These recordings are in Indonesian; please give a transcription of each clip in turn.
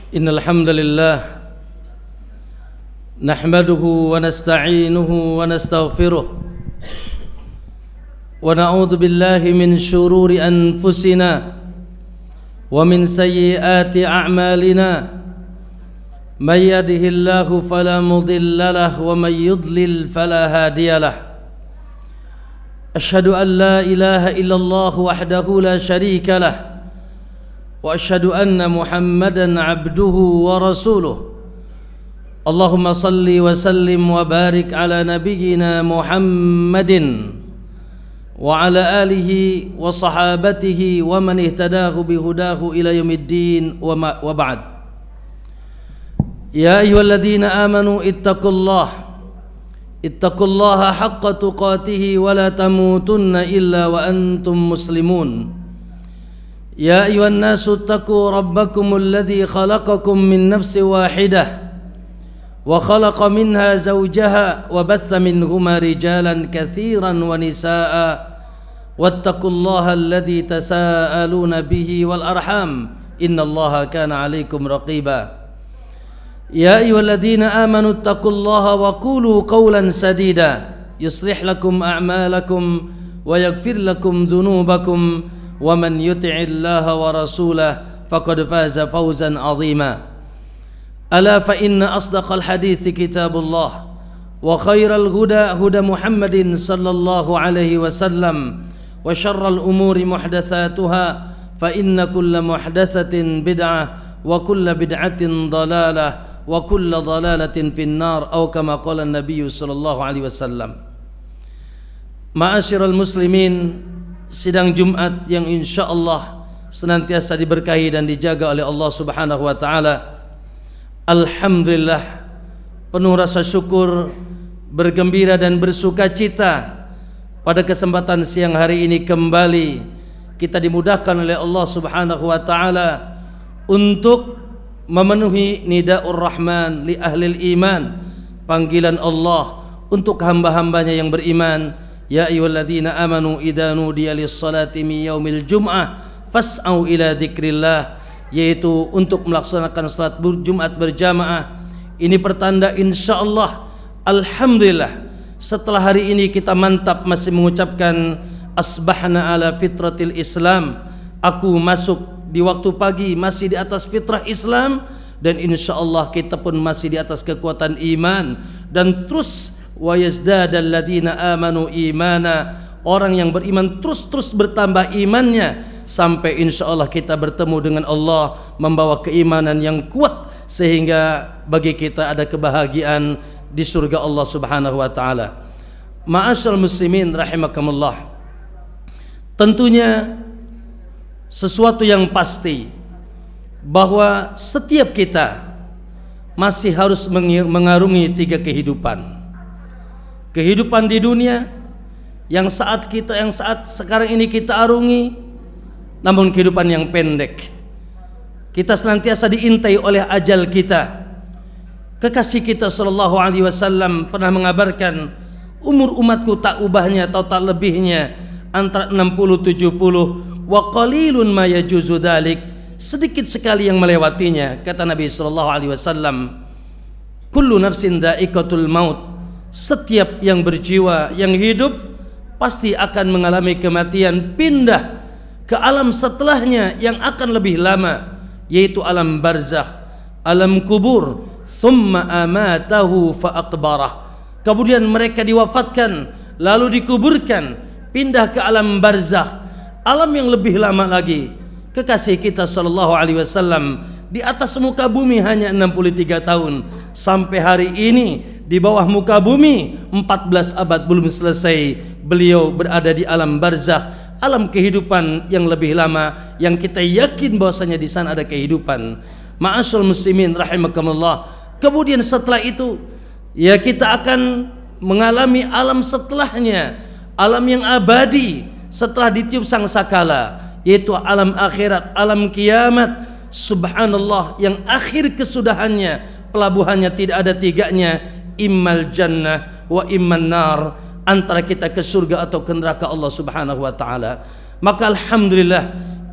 Innal hamdalillah nahmaduhu wa nasta'inuhu wa nastaghfiruh wa na'udzu billahi min shururi anfusina wa min sayyiati a'malina may yahdihillahu fala mudilla lahu wa may yudlil fala hadiya lahu asyhadu an la ilaha illallah wahdahu la syarika lahu wa asyhadu anna Muhammadan abduhu wa rasuluh. Allahumma salli wa sallim wa barik ala nabiyyina Muhammadin wa ala alihi wa sahabatihi wa man ihtadahu bihudahu ila yaumiddin wa ba'd. Ya ayyuhalladzina amanu ittaqullaha haqqa tuqatih wa la tamutunna illa wa antum muslimun. يا أيها الناس اتقوا ربكم الذي خلقكم من نفس واحدة وخلق منها زوجها وبث منهما رجالا كثيرا ونساء واتقوا الله الذي تساءلون به والأرحام إن الله كان عليكم رقيبا يا أيها الذين آمنوا اتقوا الله وقولوا قولا سديدا يصلح لكم أعمالكم ويغفر لكم ذنوبكم ومن يطع الله ورسوله فقد فاز فوزا عظيما ألا فإن أصدق الحديث كتاب الله وخير الهدى هدى محمد صلى الله عليه وسلم وشر الأمور محدثاتها فإن كل محدثة بدعة وكل بدعة ضلالة وكل ضلالة في النار أو كما قال النبي صلى الله عليه وسلم. Ma'asyiral muslimin, sidang Jumat yang insyaallah senantiasa diberkahi dan dijaga oleh Allah Subhanahu wa taala. Alhamdulillah, penuh rasa syukur, bergembira dan bersukacita pada kesempatan siang hari ini kembali kita dimudahkan oleh Allah Subhanahu wa taala untuk memenuhi nidaur rahman li ahlil iman, panggilan Allah untuk hamba-hambanya yang beriman. Ya ayyuhalladzina amanu idza nudiya lis-salati min yaumil jum'ah fas'au ila dzikrillah, yaitu untuk melaksanakan salat Jumat berjamaah. Ini pertanda insyaallah alhamdulillah setelah hari ini kita mantap masih mengucapkan asbahna ala fitratil Islam. Aku masuk di waktu pagi masih di atas fitrah Islam, dan insyaallah kita pun masih di atas kekuatan iman, dan terus wa yazdadal ladina amanu imana, orang yang beriman terus bertambah imannya sampai insyaallah kita bertemu dengan Allah membawa keimanan yang kuat sehingga bagi kita ada kebahagiaan di surga Allah Subhanahu wa taala. Ma'asyiral muslimin rahimakumullah, tentunya sesuatu yang pasti bahwa setiap kita masih harus mengarungi tiga kehidupan. Kehidupan di dunia yang saat sekarang ini kita arungi, namun kehidupan yang pendek. Kita senantiasa diintai oleh ajal kita. Kekasih kita sallallahu alaihi wasallam pernah mengabarkan, umur umatku tak ubahnya atau tak lebihnya antara 60-70, wa qalilun ma yajuzu dzalik, sedikit sekali yang melewatinya. Kata Nabi sallallahu alaihi wasallam, kullu nafsin dha'iqatul maut, setiap yang berjiwa, yang hidup pasti akan mengalami kematian, pindah ke alam setelahnya yang akan lebih lama, yaitu alam barzakh, alam kubur. Thumma amatahu fa aqbarah, kemudian mereka diwafatkan lalu dikuburkan, pindah ke alam barzakh, alam yang lebih lama lagi. Kekasih kita sallallahu alaihi wasallam di atas muka bumi hanya 63 tahun, sampai hari ini di bawah muka bumi 14 abad belum selesai beliau berada di alam barzakh, alam kehidupan yang lebih lama, yang kita yakin bahwasanya di sana ada kehidupan. Ma'asyiral muslimin rahimakumullah, kemudian setelah itu ya kita akan mengalami alam setelahnya, alam yang abadi setelah ditiup sangkakala, yaitu alam akhirat, alam kiamat. Subhanallah, yang akhir kesudahannya, pelabuhannya tidak ada tiganya, immal jannah wa imman nar, antara kita ke surga atau ke neraka Allah Subhanahu wa taala. Maka alhamdulillah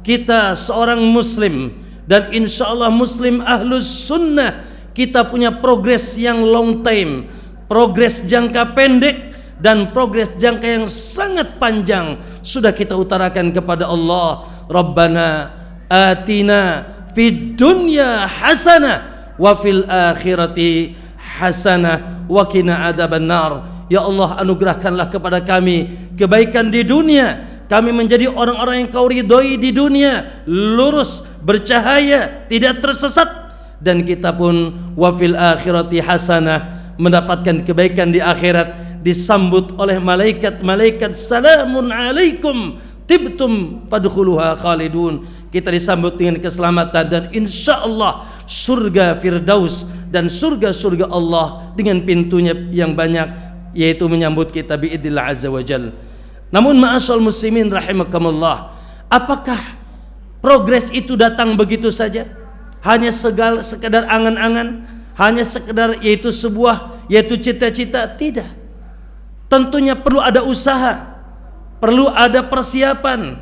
kita seorang muslim dan insya Allah Muslim Ahlus Sunnah kita punya progres yang long time, progres jangka pendek dan progres jangka yang sangat panjang sudah kita utarakan kepada Allah. Rabbana atina fid dunya hasanah wa fil akhirati hasanah wa qina adzabannar. Ya Allah, anugerahkanlah kepada kami kebaikan di dunia, kami menjadi orang-orang yang Kau ridhoi di dunia, lurus, bercahaya, tidak tersesat, dan kita pun wa fil akhirati hasanah, mendapatkan kebaikan di akhirat, disambut oleh malaikat-malaikat, salamun alaikum tibtum fadkhuluha khalidun. Kita disambut dengan keselamatan dan insya Allah surga Firdaus dan surga-surga Allah dengan pintunya yang banyak, yaitu menyambut kita biidznillah azza wajal. Namun ma'asal muslimin rahimakumullah, apakah progres itu datang begitu saja? Hanya sekedar angan-angan, hanya sekedar yaitu cita-cita? Tidak. Tentunya perlu ada usaha, perlu ada persiapan,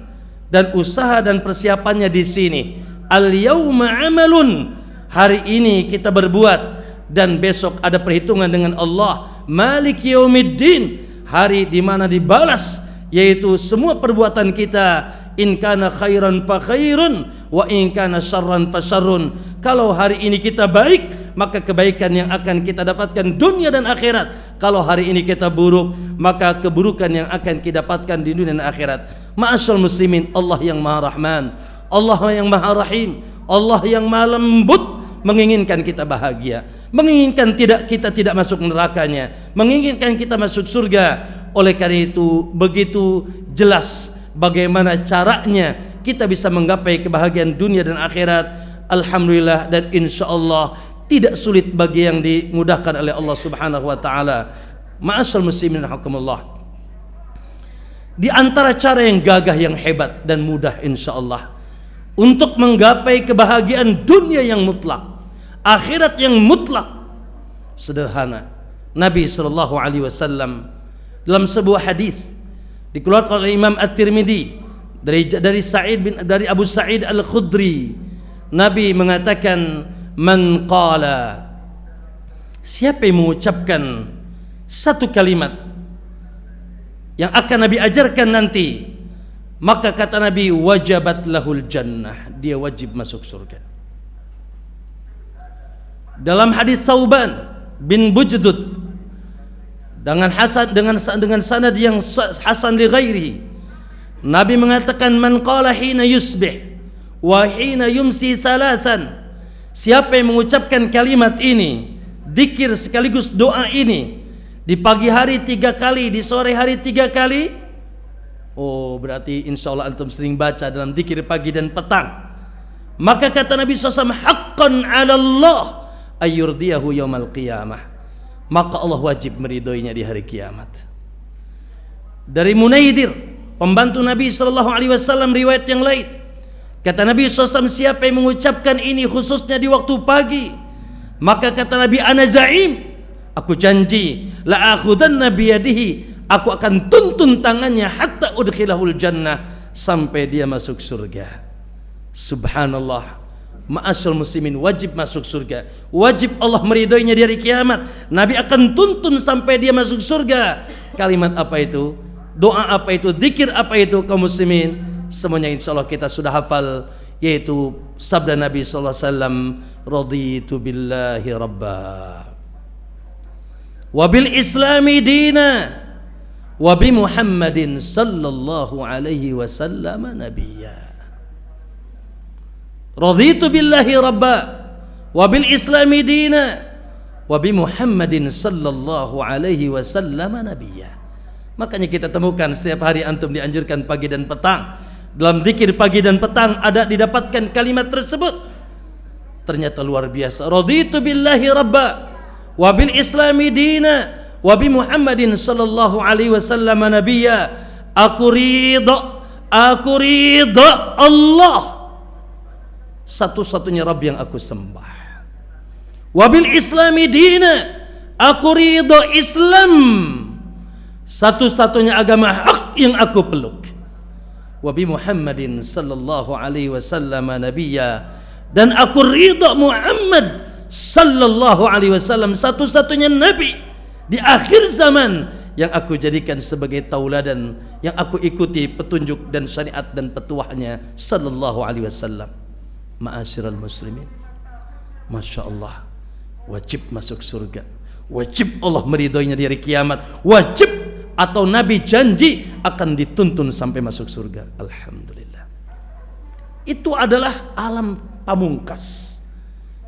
dan usaha dan persiapannya di sini. Al-yauma amalun, hari ini kita berbuat dan besok ada perhitungan dengan Allah. Malik yaumiddin, hari di mana dibalas yaitu semua perbuatan kita. In kana khairan fa khairun wa in kana syarran fa syarrun. Kalau hari ini kita baik, maka kebaikan yang akan kita dapatkan dunia dan akhirat. Kalau hari ini kita buruk, maka keburukan yang akan kita dapatkan di dunia dan akhirat. Ma'asyal muslimin, Allah yang Maha Rahman, Allah yang Maha Rahim, Allah yang Maha Lembut menginginkan kita bahagia, menginginkan kita tidak masuk nerakanya, menginginkan kita masuk surga. Oleh karena itu begitu jelas bagaimana caranya kita bisa menggapai kebahagiaan dunia dan akhirat. Alhamdulillah, dan insya Allah tidak sulit bagi yang dimudahkan oleh Allah Subhanahu wa taala. Ma'asyal muslimin rahimakumullah, di antara cara yang gagah, yang hebat dan mudah insya Allah untuk menggapai kebahagiaan dunia yang mutlak, akhirat yang mutlak, sederhana. Nabi sallallahu alaihi wasallam dalam sebuah hadis dikeluarkan oleh Imam At-Tirmidzi dari Abu Sa'id Al-Khudri, Nabi mengatakan, man qala, siapa yang mengucapkan satu kalimat yang akan Nabi ajarkan nanti, maka kata Nabi, wajabat lahul jannah, dia wajib masuk surga. Dalam hadis Thauban bin Bujdud dengan sanad yang hasan li ghairi, Nabi mengatakan, man qala hina yusbih wa hina yumsi salasan, siapa yang mengucapkan kalimat ini, zikir sekaligus doa ini, di pagi hari 3 kali, di sore hari 3 kali, oh berarti insya Allah antum sering baca dalam zikir pagi dan petang, maka kata Nabi SAW, haqqan 'ala Allah ayyurdiyahu yaumal qiyamah, maka Allah wajib meridhoinya di hari kiamat. Dari Munaidir, pembantu Nabi SAW, riwayat yang lain, kata Nabi SAW, siapa yang mengucapkan ini khususnya di waktu pagi, maka kata Nabi, ana za'im, aku janji, la akhudanna biyadihi, aku akan tuntun tangannya hatta udkhilahul jannah, sampai dia masuk surga. Subhanallah. Ma'asyal muslimin, wajib masuk surga, wajib Allah meridhoinya di hari kiamat. Nabi akan tuntun sampai dia masuk surga. Kalimat apa itu? Doa apa itu? Zikir apa itu? Kaum muslimin, semuanya insyaallah kita sudah hafal, yaitu sabda Nabi sallallahu alaihi wasallam, raditu billahi rabba wa bil islami dina wa bi Muhammadin sallallahu alaihi wasallam nabiyya. Raditu billahi rabba wa bil islami dina wa bi Muhammadin sallallahu alaihi wasallam nabiyya. Makanya kita temukan setiap hari antum dianjurkan pagi dan petang, dalam zikir pagi dan petang ada didapatkan kalimat tersebut. Ternyata luar biasa. Raditu billahi rabba wa bil islami dina wa bi Muhammadin sallallahu alaihi wasallam nabiyya. Aku ridha Allah, satu-satunya Rabb yang aku sembah. Wabil islami dina, aku ridho Islam, satu-satunya agama hak yang aku peluk. Wabi Muhammadin sallallahu alaihi wasallam nabiyya, dan aku ridha Muhammad sallallahu alaihi wasallam satu-satunya nabi di akhir zaman yang aku jadikan sebagai tauladan, yang aku ikuti petunjuk dan syariat dan petuahnya sallallahu alaihi wasallam. Ma'asyiral muslimin, masya Allah, wajib masuk surga, wajib Allah meridhoinya di hari kiamat, wajib atau Nabi janji akan dituntun sampai masuk surga. Alhamdulillah. Itu adalah alam pamungkas.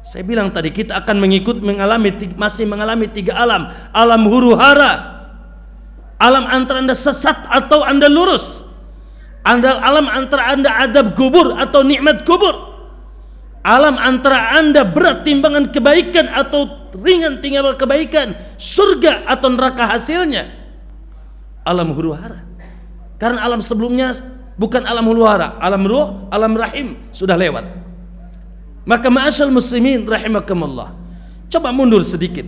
Saya bilang tadi kita akan masih mengalami tiga alam. Alam huru hara, alam antara anda sesat atau anda lurus, alam antara anda adab kubur atau nikmat kubur, alam antara anda berat timbangan kebaikan atau ringan timbangan kebaikan, surga atau neraka hasilnya. Alam huru hara. Karena alam sebelumnya bukan alam huru hara, alam ruh, alam rahim sudah lewat. Maka ma'asyal muslimin rahimakumullah, coba mundur sedikit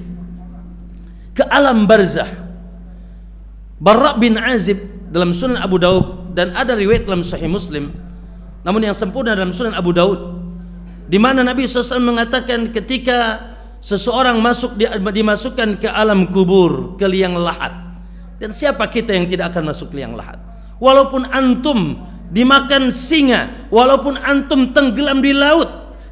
ke alam barzah. Barra bin Azib dalam Sunan Abu Daud, dan ada riwayat dalam Sahih Muslim, namun yang sempurna dalam Sunan Abu Daud, di mana Nabi SAW mengatakan ketika seseorang dimasukkan ke alam kubur, ke liang lahat. Dan siapa kita yang tidak akan masuk liang lahat? Walaupun antum dimakan singa, walaupun antum tenggelam di laut,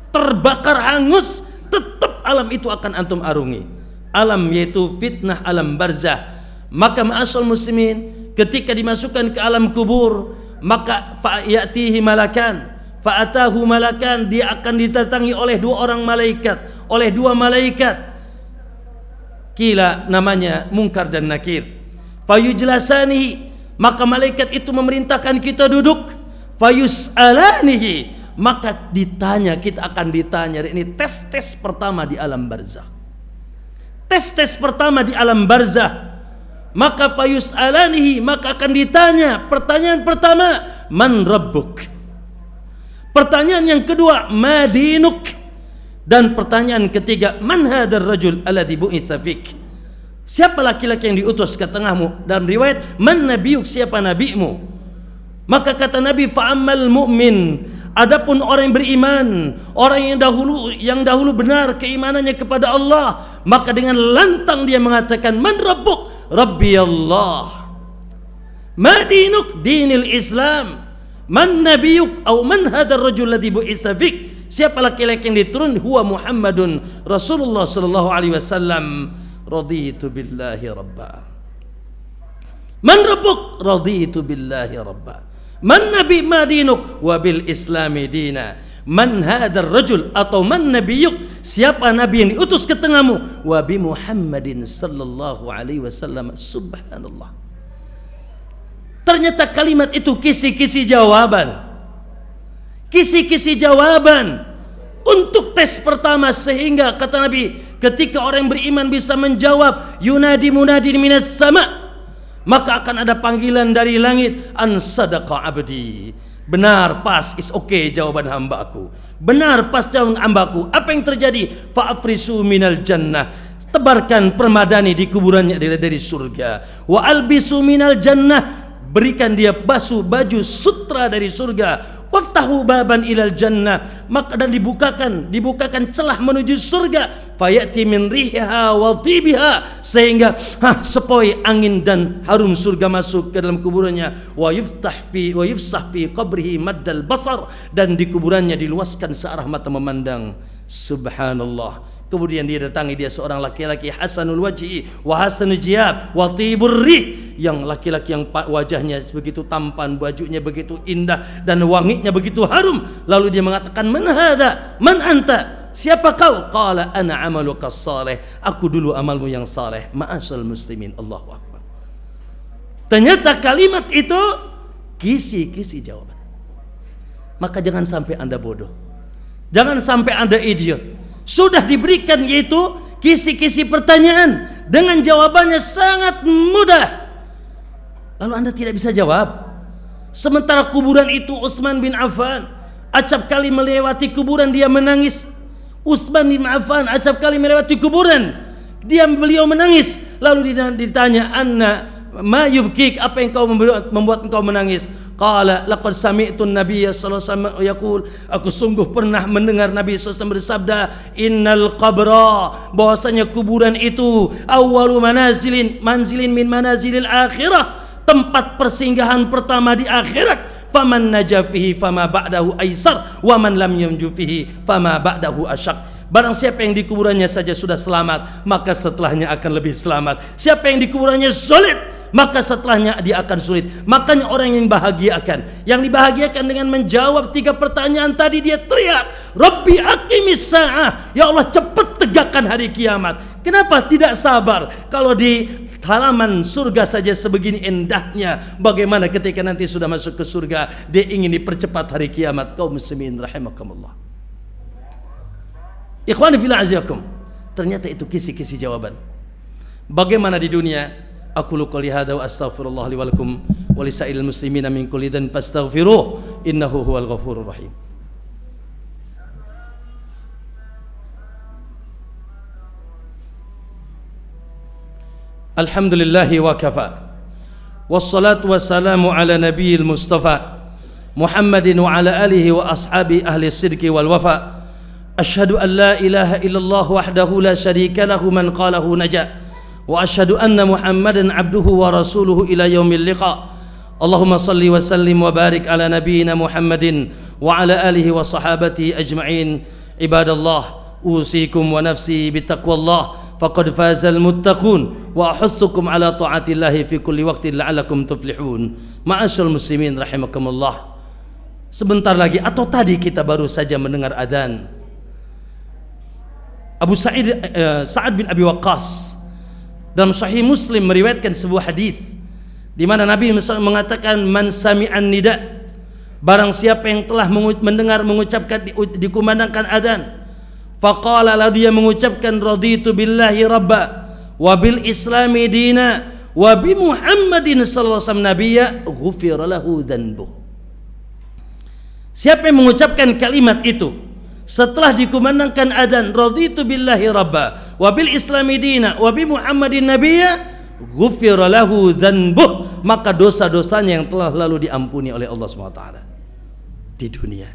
terbakar hangus, tetap alam itu akan antum arungi. Alam yaitu fitnah alam barzah. Maka ma'asyal muslimin, ketika dimasukkan ke alam kubur, maka fa'yatihi malakan, fa'atahu malakan, dia akan didatangi oleh dua malaikat, kila namanya Munkar dan Nakir. Fayujlasanihi, maka malaikat itu memerintahkan kita duduk. Fayus'alanihi, maka kita akan ditanya. Ini tes pertama di alam barzah. Tes pertama di alam barzah. Maka fayus'alanihi, maka akan ditanya. Pertanyaan pertama, man rabbuk? Pertanyaan yang kedua, ma dinuk? Dan pertanyaan ketiga, man hadzal rajul alladzi bu'itsa fik? Siapa laki-laki yang diutus ke tengahmu? Dalam riwayat, man nabiyuk, siapa nabimu? Maka kata Nabi, fa'ammal mu'min, adapun orang yang beriman, orang yang dahulu benar keimanannya kepada Allah, maka dengan lantang dia mengatakan, man rabbuk? Rabbi Allah. Ma dinuk? Dinil Islam. Man nabiyuk? Atau man hadzal rajul ladzi bu'itsa fik? Siapa laki-laki yang diturun? Huwa Muhammadun Rasulullah sallallahu alaihi wasallam. Raditu billahi rabba. Man rabbuk? Raditu billahi rabba. Man nabi ma dinuk? Wa bil islami dina. Man hadzal rajul atau man nabiyuk? Siapa nabi yang diutus ke tengahmu? Wa bi Muhammadin sallallahu alaihi wasallam. Subhanallah. Ternyata kalimat itu kisi-kisi jawaban. Kisi-kisi jawaban untuk tes pertama, sehingga kata Nabi, ketika orang beriman bisa menjawab yunadi munadin minas sama, maka akan ada panggilan dari langit, an sadaqa abdi. Benar, pas, is okay jawaban hambaku. Benar, pas jawaban hambaku. Apa yang terjadi? Fa'afrisu minal jannah, tebarkan permadani di kuburannya dari surga. Wa albisu minal jannah, berikan dia baju sutra dari surga. Waftahu baban ilal jannah, maka dan dibukakan celah menuju surga. Fayati min riha wa tibiha, sehingga sepoi angin dan harum surga masuk ke dalam kuburannya. Wa yufsah fi qabrihi maddal basar, dan di kuburannya diluaskan searah mata memandang. Subhanallah. Kemudian dia datangi, dia seorang laki-laki hasanul wajhi wa hasanul jiyab wa tibur rih, yang laki-laki yang wajahnya begitu tampan, bajunya begitu indah dan wanginya begitu harum. Lalu dia mengatakan, man hadza? Man anta? Siapa kau? Qala ana amaluka salih, aku dulu amalmu yang saleh. Ma'asyal muslimin, Allahu akbar. Ternyata kalimat itu kisi-kisi jawaban. Maka jangan sampai anda bodoh, jangan sampai anda idiot. Sudah diberikan yaitu kisi-kisi pertanyaan dengan jawabannya sangat mudah, lalu anda tidak bisa jawab. Sementara kuburan itu Utsman bin Affan acap kali melewati kuburan, dia menangis. Utsman bin Affan acap kali melewati kuburan, beliau menangis. Lalu ditanya, anna ma yubkik, apa yang membuat engkau menangis? qala laqad sami'tu an-nabiy sallallahu alaihi wasallam yaqul, aku sungguh pernah mendengar Nabi sallallahu alaihi wasallam bersabda, innal qabra, bahwasanya kuburan itu awwalu manzilin min manazilil akhirah, tempat persinggahan pertama di akhirat. Faman naja fihi fama ba'dahu aisar wa man lam yanju fihi fama ba'dahu asyaq. Barang siapa yang di kuburannya saja sudah selamat, maka setelahnya akan lebih selamat. Siapa yang di kuburannya sulit, maka setelahnya dia akan sulit. Makanya orang yang dibahagiakan dengan menjawab 3 pertanyaan tadi, dia teriak, Rabbi aqimis sa'ah, ya Allah cepat tegakkan hari kiamat. Kenapa tidak sabar? Kalau di halaman surga saja sebegini indahnya, bagaimana ketika nanti sudah masuk ke surga, dia ingin dipercepat hari kiamat. Kaum muslimin rahimakumullah. Ikhwani fillah aziyakum, ternyata itu kisi-kisi jawaban. Bagaimana di dunia? Aku qouli hadza wa astaghfirullah li wa lakum wa lisairil muslimina min kulli dhanbin fastaghfiruh innahu huwal ghafurur rahim. Alhamdulillahi wa kafa, wassalatu wassalamu ala nabiyil mustafa Muhammadin wa ala alihi wa ashabi ahli sidqi wal wafa. Asyhadu an la ilaha illallah wahdahu la syarika lahu man qalahu naja, wa asyhadu anna Muhammadan abduhu wa rasuluhu ila yaumil liqa. Allahumma salli wa sallim wa barik ala nabiyyina Muhammadin wa ala alihi wa sahabatihi ajma'in. Ibadallah, usikum wa nafsi bitaqwallah, faqad fazal muttaqun, wa ahussukum ala ta'atillahi fi kulli waqtin la'allakum tuflihun. Ma'asyiral muslimin rahimakumullah. Sebentar lagi atau tadi kita baru saja mendengar adzan. Sa'ad bin Abi Waqqas dalam Sahih Muslim meriwayatkan sebuah hadis di mana Nabi mengatakan, man sami'an nida, barang siapa yang telah mendengar mengucapkan dikumandangkan adzan, faqala, lalu dia mengucapkan, raditu billahi rabba wa bil islami dina wa bi Muhammadin sallallahu alaihi wasallam nabiyya, ghufira lahu dzanbuh. Siapa yang mengucapkan kalimat itu setelah dikumandangkan adzan, raditu billahi rabba wa bil islami dina wa bi Muhammadin nabiyya, ghufira lahu dzanbuh, maka dosa-dosanya yang telah lalu diampuni oleh Allah SWT di dunia.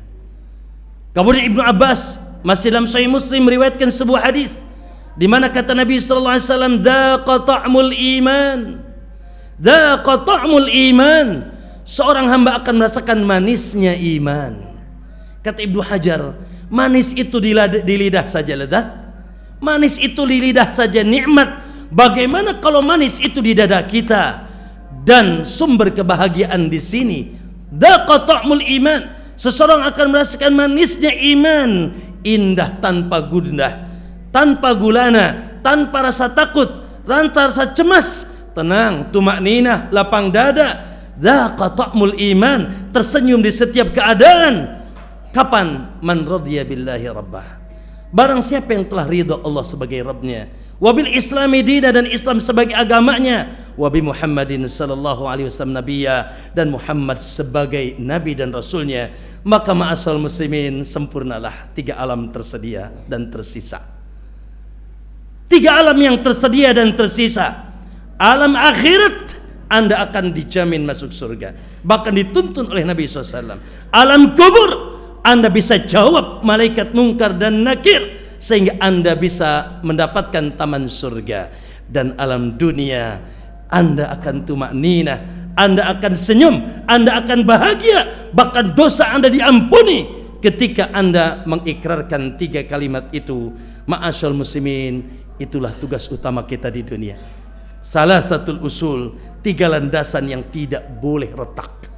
Kemudian Ibnu Abbas masih dalam Sahih Muslim meriwayatkan sebuah hadis di mana kata Nabi sallallahu alaihi wasallam, dzaqa ta'mul iman, dzaqa ta'mul iman, seorang hamba akan merasakan manisnya iman. Kata Ibnu Hajar, manis itu di lidah saja lezat, manis itu di lidah saja nikmat. Bagaimana kalau manis itu di dada kita dan sumber kebahagiaan di sini? Dzaqa ta'mul iman, seseorang akan merasakan manisnya iman, indah tanpa gundah, tanpa gulana, tanpa rasa takut, tanpa rasa cemas, tenang, tumakninah, lapang dada. Dzaqa ta'mul iman, tersenyum di setiap keadaan. Kapan? Man radhiya billahi rabbah, barang siapa yang telah ridha Allah sebagai Rabbnya, wabil islami dina, dan Islam sebagai agamanya, wabi Muhammadin sallallahu alaihi wasallam nabiyya, dan Muhammad sebagai nabi dan rasulnya, maka ma'asal muslimin, sempurnalah 3 alam tersedia dan tersisa. 3 alam yang tersedia dan tersisa. Alam akhirat, Anda akan dijamin masuk surga, bahkan dituntun oleh Nabi SAW. Alam kubur, Anda bisa jawab malaikat mungkar dan nakir sehingga Anda bisa mendapatkan taman surga. Dan alam dunia, Anda akan tumakninah, Anda akan senyum, Anda akan bahagia, bahkan dosa Anda diampuni ketika Anda mengikrarkan 3 kalimat itu. Ma'asyal muslimin, itulah tugas utama kita di dunia. Salah satu usul, 3 landasan yang tidak boleh retak,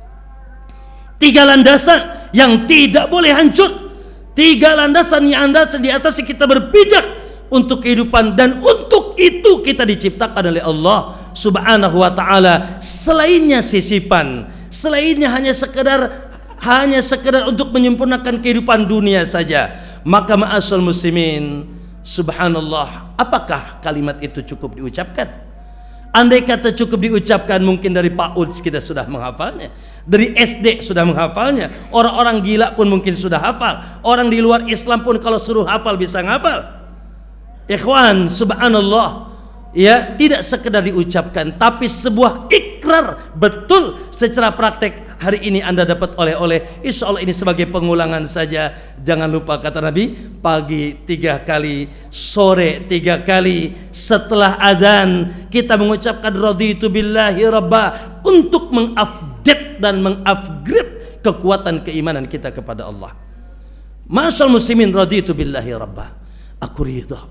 3 landasan yang tidak boleh hancur, 3 landasan yang di atas kita berpijak untuk kehidupan, dan untuk itu kita diciptakan oleh Allah Subhanahu wa taala. Selainnya sisipan, selainnya hanya sekedar untuk menyempurnakan kehidupan dunia saja. Maka ma'asal muslimin, subhanallah, apakah kalimat itu cukup diucapkan? Andai kata cukup diucapkan, mungkin dari PAUD kita sudah menghafalnya, dari SD sudah menghafalnya, orang-orang gila pun mungkin sudah hafal, orang di luar Islam pun kalau suruh hafal bisa ngafal. Ikhwan, subhanallah, ya, tidak sekedar diucapkan, tapi sebuah ikrar betul secara praktek hari ini Anda dapat oleh-oleh, insya Allah ini sebagai pengulangan saja. Jangan lupa kata Nabi, pagi 3 kali, sore 3 kali, setelah adzan kita mengucapkan raditu billahi rabba, untuk mengupdate dan mengupgrade kekuatan keimanan kita kepada Allah. Masyaallah muslimin, raditu billahi rabba, aku ridha,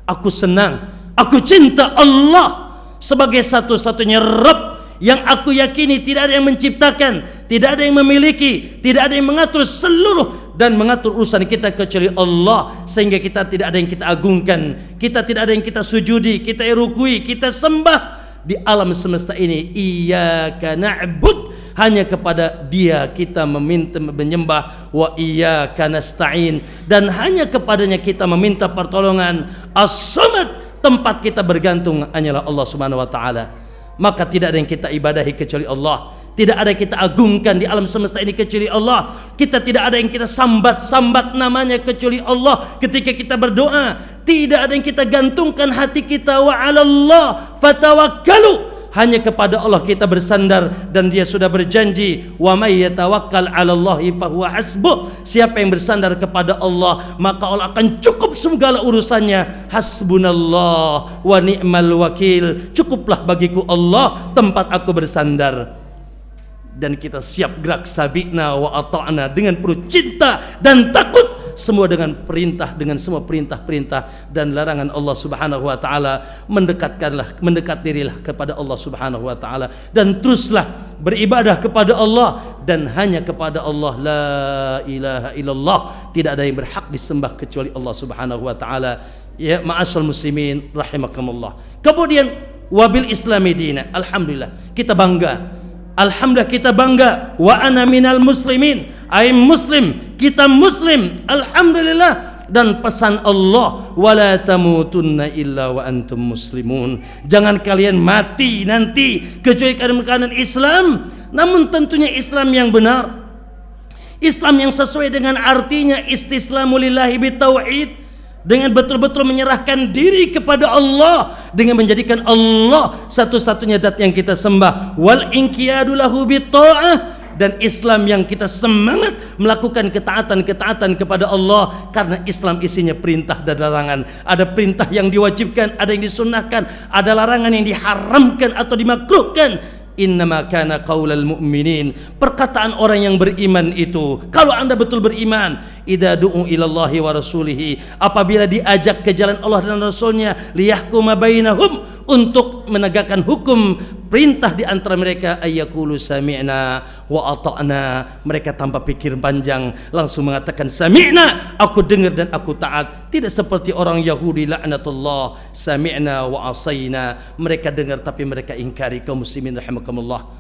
aku senang, aku cinta Allah sebagai satu-satunya Rabb yang aku yakini tidak ada yang menciptakan, tidak ada yang memiliki, tidak ada yang mengatur seluruh dan mengatur urusan kita kecuali Allah, sehingga kita tidak ada yang kita agungkan, kita tidak ada yang kita sujudi, kita rukui, kita sembah di alam semesta ini. Iyyaka na'bud, hanya kepada Dia kita meminta menyembah, wa iyyaka nasta'in, dan hanya kepadanya kita meminta pertolongan. As-samad, tempat kita bergantung hanyalah Allah Subhanahu wa taala. Maka tidak ada yang kita ibadahi kecuali Allah, tidak ada yang kita agungkan di alam semesta ini kecuali Allah, kita tidak ada yang kita sambat-sambat namanya kecuali Allah ketika kita berdoa, tidak ada yang kita gantungkan hati kita. Wa 'alallah fatawakkalu, hanya kepada Allah kita bersandar, dan Dia sudah berjanji, wa may yatawakkal 'alallahi fahuwa hasbuh, siapa yang bersandar kepada Allah maka Allah akan cukup segala urusannya. Hasbunallah wa ni'mal wakil, cukuplah bagiku Allah tempat aku bersandar. Dan kita siap gerak sabiqna wa ata'na dengan penuh cinta dan takut, semua dengan perintah, dengan semua perintah-perintah dan larangan Allah Subhanahu wa taala. Mendekat dirilah kepada Allah Subhanahu wa taala, dan teruslah beribadah kepada Allah, dan hanya kepada Allah, la ilaha illallah, tidak ada yang berhak disembah kecuali Allah Subhanahu wa taala. Ya ma'asyal muslimin rahimakumullah. Kemudian wabil islami dina, alhamdulillah kita bangga. Alhamdulillah kita bangga. Wa ana minal muslimin, I muslim, kita muslim, alhamdulillah. Dan pesan Allah, wala tamutunna illa wa antum muslimun, jangan kalian mati nanti kecuali kalian Islam, namun tentunya Islam yang benar, Islam yang sesuai dengan artinya, istislamu lillahi bitauhid, dengan betul-betul menyerahkan diri kepada Allah, dengan menjadikan Allah satu-satunya zat yang kita sembah, wal inqiyadu lahu bitta'ah, dan Islam yang kita semangat melakukan ketaatan-ketaatan kepada Allah, karena Islam isinya perintah dan larangan. Ada perintah yang diwajibkan, ada yang disunnahkan, ada larangan yang diharamkan atau dimakruhkan. Innama kana qaulal mu'minin, perkataan orang yang beriman itu, kalau anda betul beriman, idza du'u ilallahi wa rasulihi, apabila diajak ke jalan Allah dan Rasulnya, liyahkuma bainahum, untuk menegakkan hukum perintah di antara mereka, ayyaqulu sami'na wa ata'na, mereka tanpa pikir panjang langsung mengatakan sami'na, aku dengar dan aku taat. Tidak seperti orang Yahudi laknatullah, sami'na wa asayna, mereka dengar tapi mereka ingkari. Kaum muslimin rahimakumullah,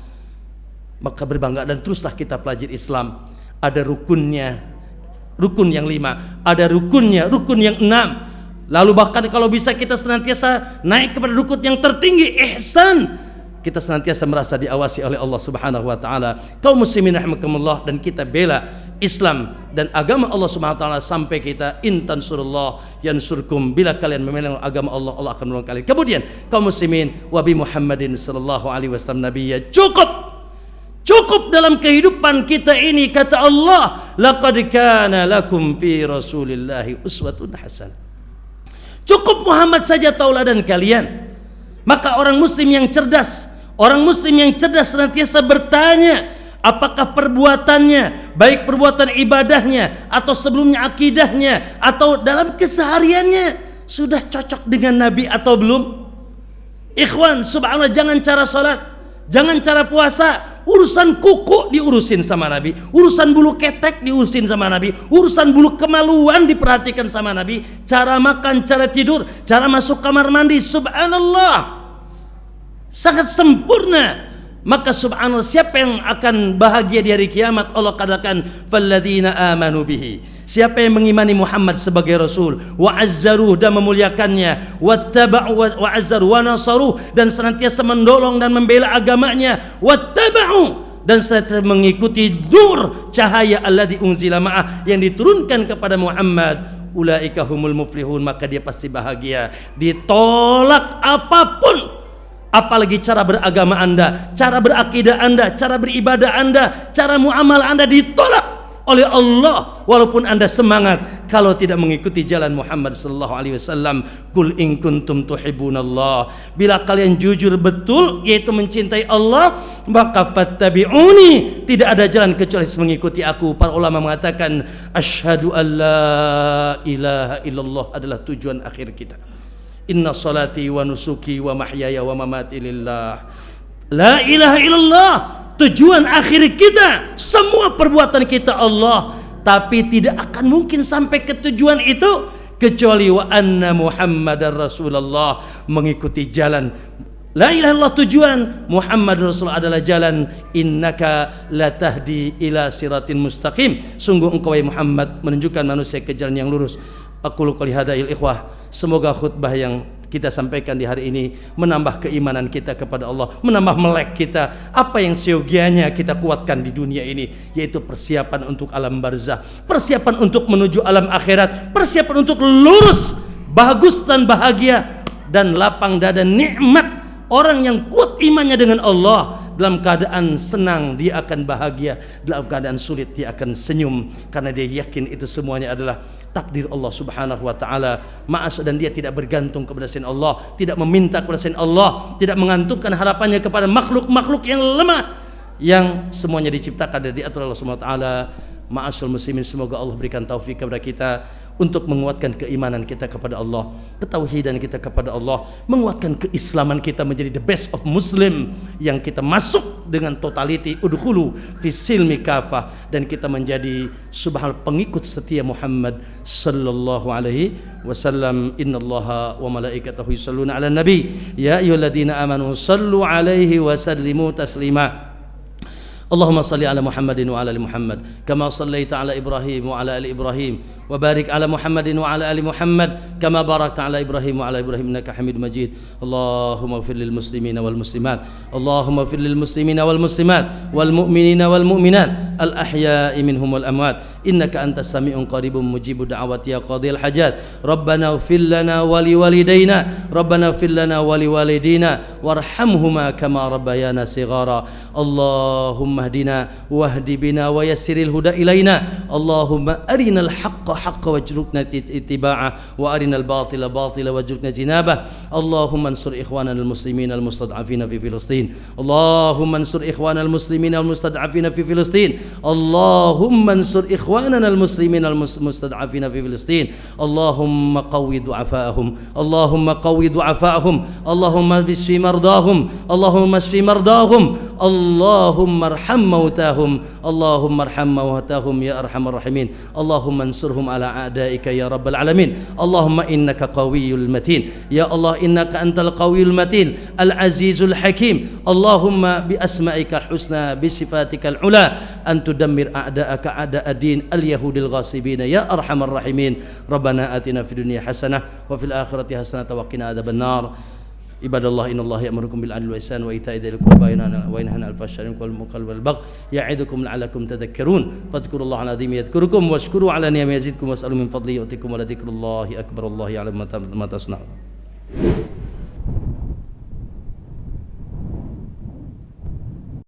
maka berbangga dan teruslah kita pelajari Islam. Ada rukunnya, rukun yang 5, ada rukunnya, rukun yang 6. Lalu bahkan kalau bisa kita senantiasa naik kepada rukun yang tertinggi, ihsan. Kita senantiasa merasa diawasi oleh Allah Subhanahu wa taala. Kaum muslimin rahimakumullah, dan kita bela Islam dan agama Allah Subhanahu wa taala sampai kita intan surullah yansurkum, bila kalian membela agama Allah, Allah akan menolong kalian. Kemudian kaum muslimin, wa bi Muhammadin sallallahu alaihi wasallam nabiyya, cukup dalam kehidupan kita ini, kata Allah, laqad kana lakum fi rasulillahi uswatun hasanah. Cukup Muhammad saja tauladan kalian. Maka orang muslim yang cerdas, senantiasa bertanya, apakah perbuatannya, baik perbuatan ibadahnya atau sebelumnya akidahnya atau dalam kesehariannya, sudah cocok dengan Nabi atau belum? Ikhwan, subhanallah, jangan cara salat, jangan cara puasa, urusan kuku diurusin sama Nabi, urusan bulu ketek diurusin sama Nabi, urusan bulu kemaluan diperhatikan sama Nabi, cara makan, cara tidur, cara masuk kamar mandi, subhanallah, sangat sempurna. Maka subhanallah, siapa yang akan bahagia di hari kiamat? Allah katakan, falladzina amanu bihi, siapa yang mengimani Muhammad sebagai Rasul, wa azzaruh, dan memuliakannya, wattaba'u wa azzaru wa nasaruh, dan senantiasa mendolong dan membela agamanya, wattaba'u, dan senantiasa mengikuti nur cahaya alladzi unzila ma'ah, yang diturunkan kepada Muhammad, ulaika humul muflihun, maka dia pasti bahagia. Ditolak apapun apalagi cara beragama Anda, cara berakidah Anda, cara beribadah Anda, cara muamalah Anda ditolak oleh Allah walaupun Anda semangat kalau tidak mengikuti jalan Muhammad sallallahu alaihi wasallam. Qul in kuntum tuhibbunallah, bila kalian jujur betul yaitu mencintai Allah, maka fattabi'uni, tidak ada jalan kecuali mengikuti aku. Para ulama mengatakan asyhadu an la ilaha illallah adalah tujuan akhir kita. Inna salati wa nusuki wa mahyaya wa mamati lillah. La ilaha illallah tujuan akhir kita, semua perbuatan kita Allah, tapi tidak akan mungkin sampai ke tujuan itu kecuali wa anna Muhammadar Rasulullah, mengikuti jalan. La ilaha illallah tujuan, Muhammad Rasulullah adalah jalan. Innaka la tahdi ila siratin mustaqim, sungguh engkau wahai Muhammad menunjukkan manusia ke jalan yang lurus. Aqulu qouli hadza il ikhwah, semoga khutbah yang kita sampaikan di hari ini menambah keimanan kita kepada Allah, menambah melek kita. Apa yang seyogianya kita kuatkan di dunia ini, yaitu persiapan untuk alam barzah, persiapan untuk menuju alam akhirat, persiapan untuk lurus, bagus dan bahagia dan lapang dada nikmat. Orang yang kuat imannya dengan Allah, dalam keadaan senang dia akan bahagia, dalam keadaan sulit dia akan senyum, karena dia yakin itu semuanya adalah takdir Allah Subhanahu wa taala. Dan dia tidak bergantung kepada selain Allah, tidak meminta kepada selain Allah, tidak mengantungkan harapannya kepada makhluk-makhluk yang lemah yang semuanya diciptakan dan diatur Allah Subhanahu wa taala. Ma'asyiral muslimin, semoga Allah berikan taufik kepada kita untuk menguatkan keimanan kita kepada Allah, ketauhidan kita kepada Allah, menguatkan keislaman kita menjadi the best of Muslim, yang kita masuk dengan totality, udkhulu fis silmi kafah, dan kita menjadi subhanal pengikut setia Muhammad sallallahu alaihi wasallam. Innallaha wa malaikatahu yusholluna 'alan nabi ya ayyuhalladzina amanu shallu 'alaihi wa sallimu taslima. Allahumma salli ala Muhammadin wa ala ali Muhammad kama sallaita ala Ibrahim wa ala ali Ibrahim wa barik ala Muhammadin wa ala ali Muhammad kama barakta ala Ibrahim wa ala Ibrahim innaka Hamidum Majid. Allahumma ighfir lil muslimina wal muslimat, Allahumma ighfir lil muslimina wal muslimat wal mu'minina wal mu'minat al ahya'i minhum wal amwat innaka antas sami'un qaribun mujibud da'wati ya qadhil hajat. Rabbana ighfir lana wa li walidayna, Rabbana ighfir lana wa li walidina warhamhuma kama rabbayana shighara. Allahumma اهدنا واهد بنا ويسر الهدى إلينا. اللهم أرنا الحق حقا واجعلنا اتباعه وأرنا الباطل باطلا واجعلنا اجتنابه. اللهم انصر إخواننا المسلمين المستضعفين في فلسطين. اللهم انصر إخواننا المسلمين المستضعفين في فلسطين. اللهم انصر إخواننا المسلمين المستضعفين في فلسطين. اللهم قوي ضعفاءهم، اللهم قوي ضعفاءهم، اللهم اشف مرضاهم، اللهم اشف مرضاهم، اللهم ارحم موتاهم، اللهم ارحم موتاهم يا ارحم الراحمين. اللهم انصرهم على اعدائك يا رب العالمين. اللهم انك قوي المتين، يا الله انك انت القوي المتين العزيز الحكيم. اللهم باسمائك الحسنى بصفاتك العلى ان تدمر اعداءك اعداء الدين اليهود الغاصبين يا ارحم الراحمين. ربنا آتنا في الدنيا حسنة وفي الآخرة حسنة وقنا عذاب النار. Ibadallah, innallaha ya'murukum bil 'adli wal ihsani wa ita'i dzil qurba wa yanha 'anil fahsya'i wal munkari wal baghi ya'idukum la'allakum tadhakkarun. Fadhkurullaha al-'azim yadhkurukum washkuru 'ala ni'amihi yazidkum was'alu min fadlihi yu'tikum wa la dzikrullahi akbar. Allahu ya'lamu ma tasna'un.